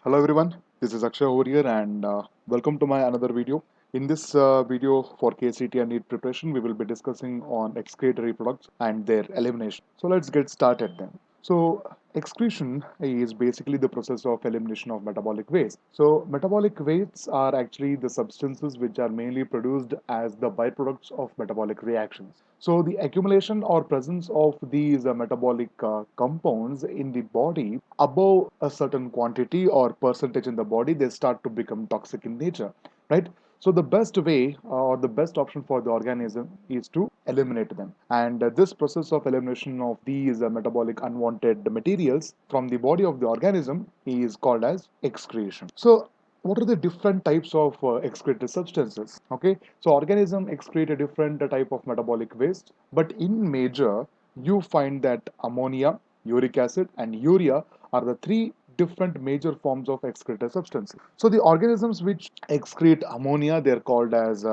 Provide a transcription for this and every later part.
Hello everyone, this is Akshay over here and welcome to my another video. In this video for KCT and NEET preparation, we will be discussing on excretory products and their elimination. So let's get started then. So excretion is basically the process of elimination of metabolic waste. So metabolic wastes are actually the substances which are mainly produced as the byproducts of metabolic reactions. So the accumulation or presence of these metabolic compounds in the body above a certain quantity or percentage in the body, they start to become toxic in nature, right? So the best way or the best option for the organism is to eliminate them. And this process of elimination of these metabolic unwanted materials from the body of the organism is called as excretion. So what are the different types of excreted substances? Okay, so organism excrete a different type of metabolic waste, but in major you find that ammonia, uric acid and urea are the three different major forms of excreted substances. So the organisms which excrete ammonia, they are called as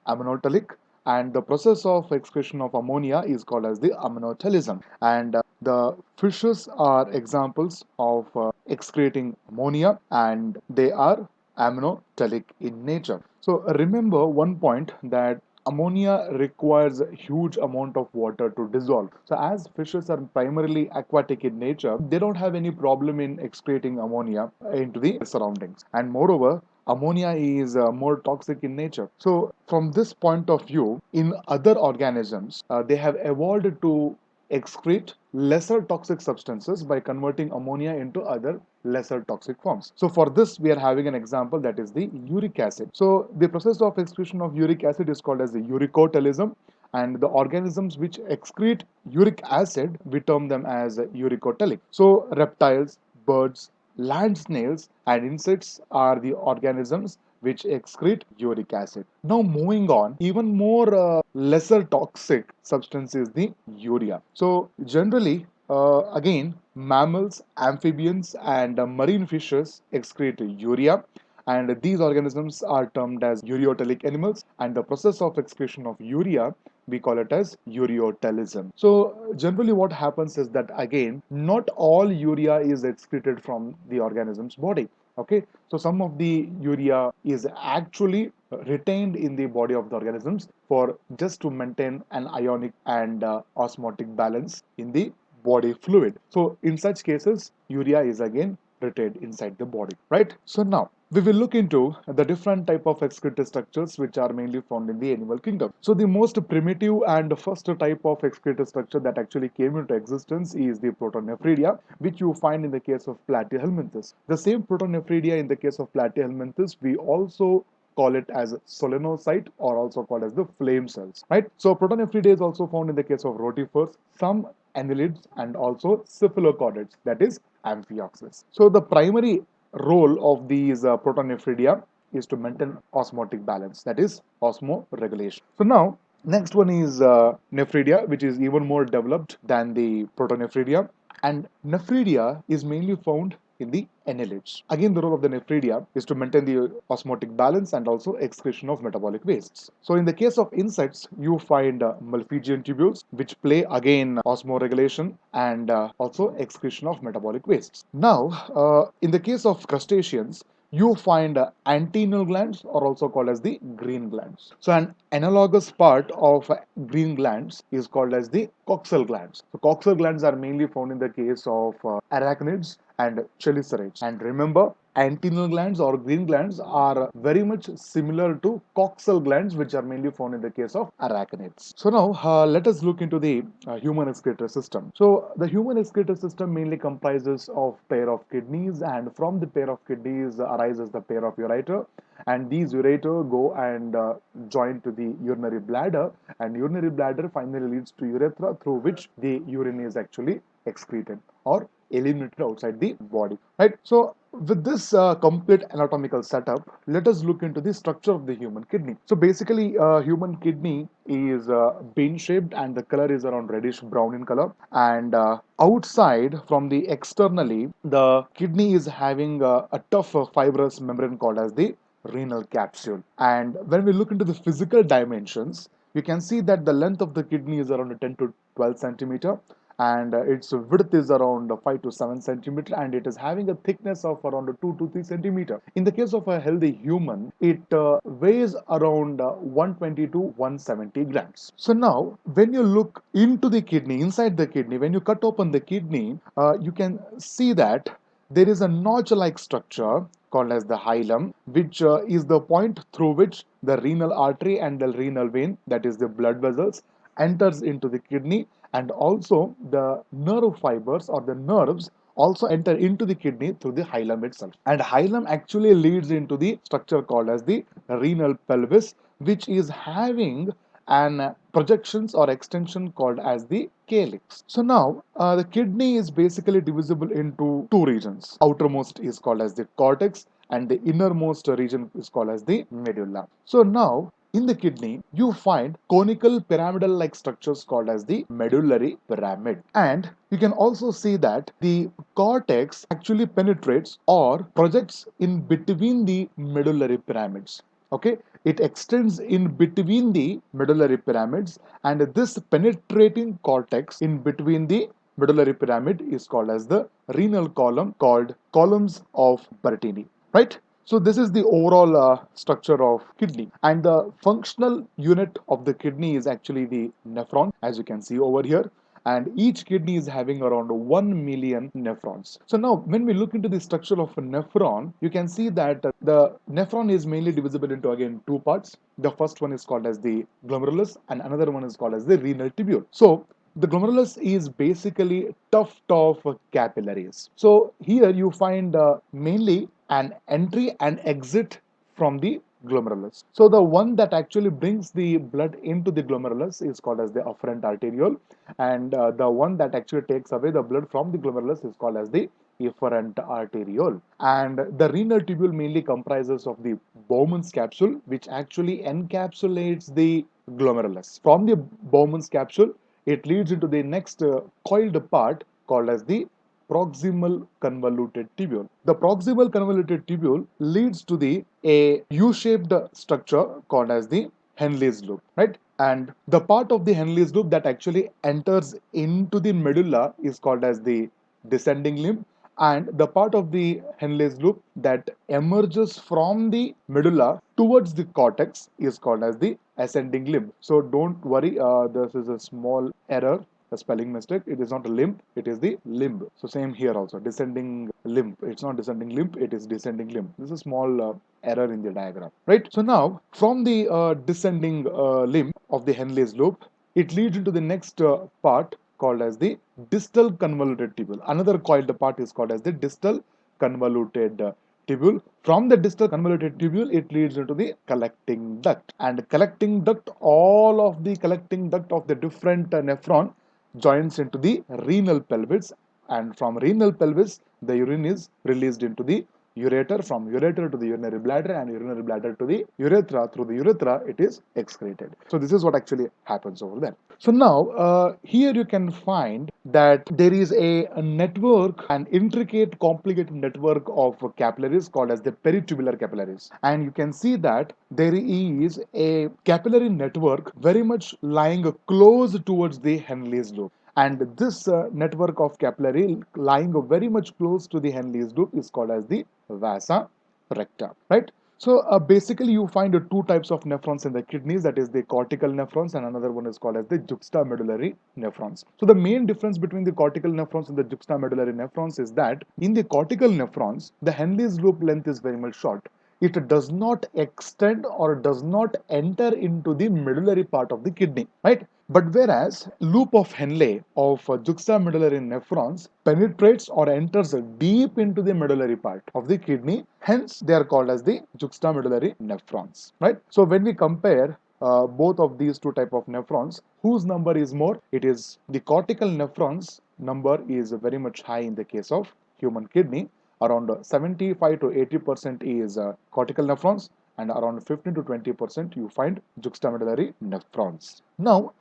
ammonotelic, and the process of excretion of ammonia is called as the ammonotelism. And the fishes are examples of excreting ammonia, and they are ammonotelic in nature. So remember one point, that ammonia requires a huge amount of water to dissolve. So as fishes are primarily aquatic in nature, they don't have any problem in excreting ammonia into the surroundings. And moreover, ammonia is more toxic in nature. So from this point of view, in other organisms, they have evolved to excrete lesser toxic substances by converting ammonia into other lesser toxic forms. So for this, we are having an example, that is the uric acid. So the process of excretion of uric acid is called as the uricotelism, and the organisms which excrete uric acid, we term them as uricotelic. So reptiles, birds, land snails and insects are the organisms which excrete uric acid. Now moving on, even more lesser toxic substance is the urea. So generally, again, mammals, amphibians and marine fishes excrete urea, and these organisms are termed as ureotelic animals, and the process of excretion of urea, we call it as ureotelism. So generally what happens is that, again, not all urea is excreted from the organism's body. Okay, so some of the urea is actually retained in the body of the organisms for just to maintain an ionic and osmotic balance in the body fluid. So in such cases, urea is again retained inside the body, right? So now we will look into the different type of excretory structures which are mainly found in the animal kingdom. So the most primitive and first type of excretory structure that actually came into existence is the protonephridia, which you find in the case of Platyhelminthes. The same protonephridia in the case of Platyhelminthes, we also call it as solenocyte, or also called as the flame cells, right? So protonephridia is also found in the case of rotifers, some annelids and also cephalochordates, that is amphioxus. So the primary role of these protonephridia is to maintain osmotic balance, that is osmoregulation. So now next one is nephridia, which is even more developed than the protonephridia, and nephridia is mainly found in the annelids. Again, the role of the nephridia is to maintain the osmotic balance and also excretion of metabolic wastes. So in the case of insects, you find Malpighian tubules, which play again osmoregulation and also excretion of metabolic wastes. Now, in the case of crustaceans, you find antennal glands, or also called as the green glands. So an analogous part of green glands is called as the coxal glands. So coxal glands are mainly found in the case of arachnids and chelicerates. And remember, antennal glands or green glands are very much similar to coxal glands, which are mainly found in the case of arachnids. So now let us look into the human excretory system. So the human excretory system mainly comprises of pair of kidneys, and from the pair of kidneys arises the pair of ureter, and these ureter go and join to the urinary bladder, and urinary bladder finally leads to urethra, through which the urine is actually excreted or eliminated outside the body, right? So with this complete anatomical setup, let us look into the structure of the human kidney. So basically, human kidney is bean shaped, and the color is around reddish brown in color, and outside from the externally, the kidney is having a tough fibrous membrane called as the renal capsule. And when we look into the physical dimensions, you can see that the length of the kidney is around 10 to 12 centimeter, and its width is around 5 to 7 centimeter, and it is having a thickness of around 2 to 3 centimeter. In the case of a healthy human, it weighs around 120 to 170 grams. So now when you look into the kidney, inside the kidney, when you cut open the kidney, you can see that there is a notch-like structure called as the hilum, which is the point through which the renal artery and the renal vein, that is the blood vessels, enters into the kidney, and also the nerve fibers or the nerves also enter into the kidney through the hilum itself. And hilum actually leads into the structure called as the renal pelvis, which is having an projections or extension called as the calyx. So now the kidney is basically divisible into two regions. Outermost is called as the cortex, and the innermost region is called as the medulla. So now in the kidney, you find conical pyramidal like structures called as the medullary pyramid. And you can also see that the cortex actually penetrates or projects in between the medullary pyramids. Okay, it extends in between the medullary pyramids, and this penetrating cortex in between the medullary pyramid is called as the renal column, called columns of Bertini, right? So this is the overall structure of kidney, and the functional unit of the kidney is actually the nephron, as you can see over here, and each kidney is having around 1 million nephrons. So now when we look into the structure of a nephron, you can see that the nephron is mainly divisible into again two parts. The first one is called as the glomerulus, and another one is called as the renal tubule. So the glomerulus is basically tuft of capillaries. So here you find mainly an entry and exit from the glomerulus. So the one that actually brings the blood into the glomerulus is called as the afferent arteriole, and the one that actually takes away the blood from the glomerulus is called as the efferent arteriole. And the renal tubule mainly comprises of the Bowman's capsule, which actually encapsulates the glomerulus. From the Bowman's capsule, it leads into the next coiled part called as the proximal convoluted tubule. The proximal convoluted tubule leads to the a U-shaped structure called as the Henle's loop, right? And the part of the Henle's loop that actually enters into the medulla is called as the descending limb, and the part of the Henle's loop that emerges from the medulla towards the cortex is called as the ascending limb. So don't worry, this is a small error, a spelling mistake. It is not a limb, it is the limb. So same here also, descending limb. It's not descending limb, it is descending limb. This is a small error in the diagram, right? So now from the descending limb of the Henle's loop, it leads into the next part called as the distal convoluted tubule. Another coiled part is called as the distal convoluted tubule. From the distal convoluted tubule, it leads into the collecting duct. And collecting duct, all of the collecting duct of the different nephron joins into the renal pelvis, and from renal pelvis, the urine is released into the ureter, from ureter to the urinary bladder, and urinary bladder to the urethra. Through the urethra, it is excreted. So this is what actually happens over there. So now here you can find that there is a network, an intricate, complicated network of capillaries called as the peritubular capillaries, and you can see that there is a capillary network very much lying close towards the Henle's loop. And this network of capillary lying very much close to the Henle's loop is called as the vasa recta, right? So basically you find two types of nephrons in the kidneys, that is the cortical nephrons, and another one is called as the juxtamedullary nephrons. So the main difference between the cortical nephrons and the juxtamedullary nephrons is that in the cortical nephrons, the Henle's loop length is very much short. It does not extend or does not enter into the medullary part of the kidney, right? But whereas loop of Henle of juxtamedullary nephrons penetrates or enters deep into the medullary part of the kidney, hence they are called as the juxtamedullary nephrons, right? So when we compare both of these two type of nephrons, whose number is more? It is the cortical nephrons number is very much high in the case of human kidney. Around 75 to 80% is cortical nephrons, and around 15 to 20% you find juxtamedullary nephrons. Now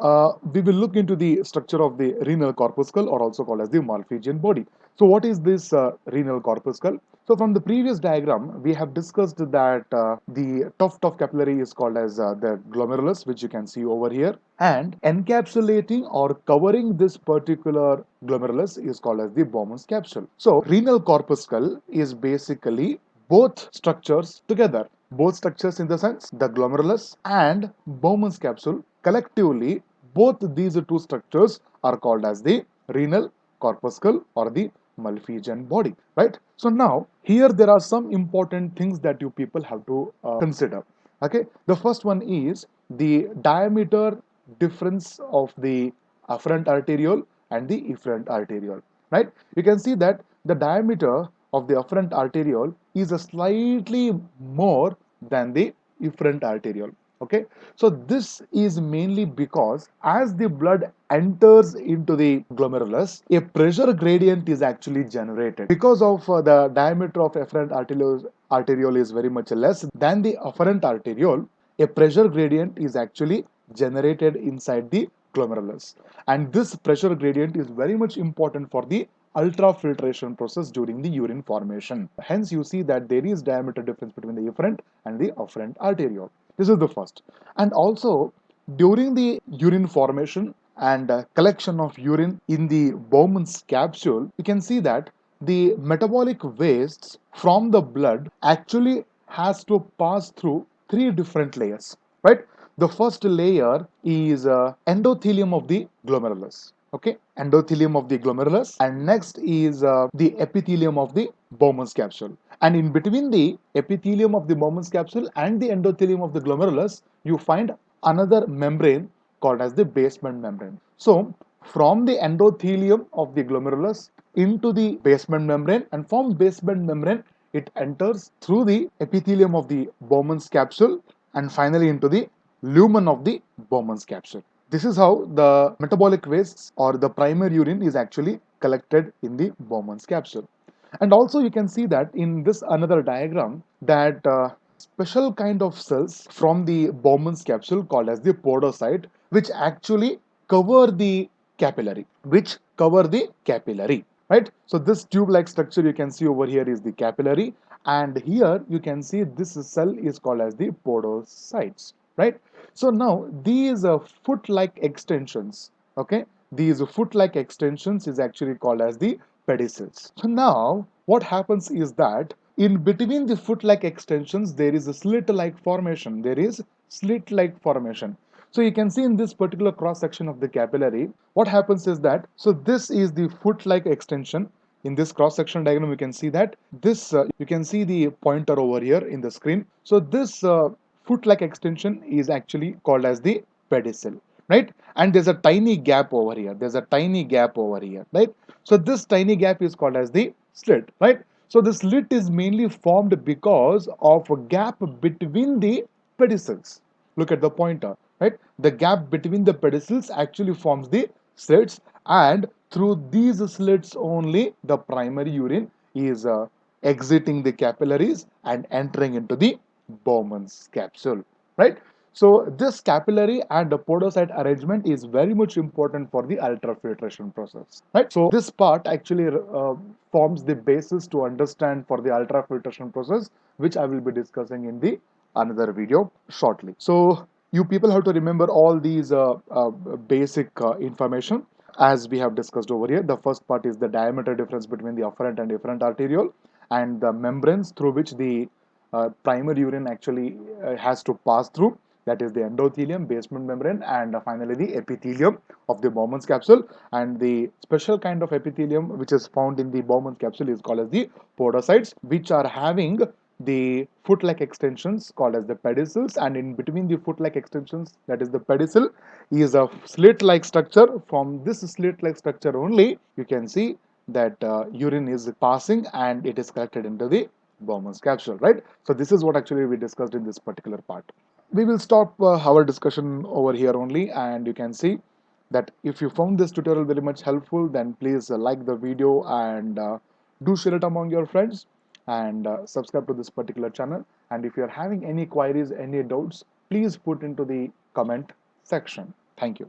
we will look into the structure of the renal corpuscle, or also called as the Malpighian body. So what is this renal corpuscle? So from the previous diagram, we have discussed that the tuft of capillary is called as the glomerulus, which you can see over here, and encapsulating or covering this particular glomerulus is called as the Bowman's capsule. So renal corpuscle is basically both structures together. Both structures in the sense the glomerulus and Bowman's capsule collectively, both these two structures are called as the renal corpuscle or the Malpighian body, right? So now here there are some important things that you people have to consider. Okay, the first one is the diameter difference of the afferent arteriole and the efferent arteriole, right? You can see that the diameter of the afferent arteriole is a slightly more than the efferent arteriole. Okay, so this is mainly because as the blood enters into the glomerulus, a pressure gradient is actually generated because of the diameter of efferent arteriole is very much less than the afferent arteriole. A pressure gradient is actually generated inside the glomerulus, and this pressure gradient is very much important for the ultrafiltration process during the urine formation. Hence you see that there is diameter difference between the efferent and the afferent arteriole. This is the first. And also during the urine formation and collection of urine in the Bowman's capsule, you can see that the metabolic wastes from the blood actually has to pass through three different layers, right? The first layer is endothelium of the glomerulus. Okay, endothelium of the glomerulus, and next is the epithelium of the Bowman's capsule. And in between the epithelium of the Bowman's capsule and the endothelium of the glomerulus, you find another membrane called as the basement membrane. So from the endothelium of the glomerulus into the basement membrane, and from basement membrane it enters through the epithelium of the Bowman's capsule and finally into the lumen of the Bowman's capsule. This is how the metabolic wastes or the primary urine is actually collected in the Bowman's capsule. And also you can see that in this another diagram that special kind of cells from the Bowman's capsule called as the podocyte, which actually cover the capillary, right? So this tube-like structure you can see over here is the capillary, and here you can see this cell is called as the podocytes, right? So now these foot-like extensions, okay, these foot-like extensions is actually called as the pedicels. So now what happens is that in between the foot-like extensions there is a slit-like formation. So you can see in this particular cross section of the capillary, what happens is that, so this is the foot-like extension. In this cross section diagram, you can see that this, you can see the pointer over here in the screen. So this foot-like extension is actually called as the pedicel, right? And there's a tiny gap over here. Right? So this tiny gap is called as the slit, right? So the slit is mainly formed because of a gap between the pedicels. Look at the pointer, right? The gap between the pedicels actually forms the slits, and through these slits only the primary urine is exiting the capillaries and entering into the Bowman's capsule, right? So this capillary and the podocyte arrangement is very much important for the ultrafiltration process, right? So this part actually forms the basis to understand for the ultrafiltration process, which I will be discussing in the another video shortly. So you people have to remember all these basic information as we have discussed over here. The first part is the diameter difference between the afferent and efferent arteriole, and the membranes through which the primary urine actually has to pass through, that is the endothelium, basement membrane, and finally the epithelium of the Bowman's capsule. And the special kind of epithelium which is found in the Bowman's capsule is called as the podocytes, which are having the foot-like extensions called as the pedicels, and in between the foot-like extensions, that is the pedicel, is a slit-like structure. From this slit-like structure only you can see that urine is passing and it is collected into the Bowman's capsule, right? So this is what actually we discussed in this particular part. We will stop our discussion over here only, and you can see that if you found this tutorial very much helpful, then please like the video and do share it among your friends, and subscribe to this particular channel. And if you're having any queries, any doubts, please put into the comment section. Thank you.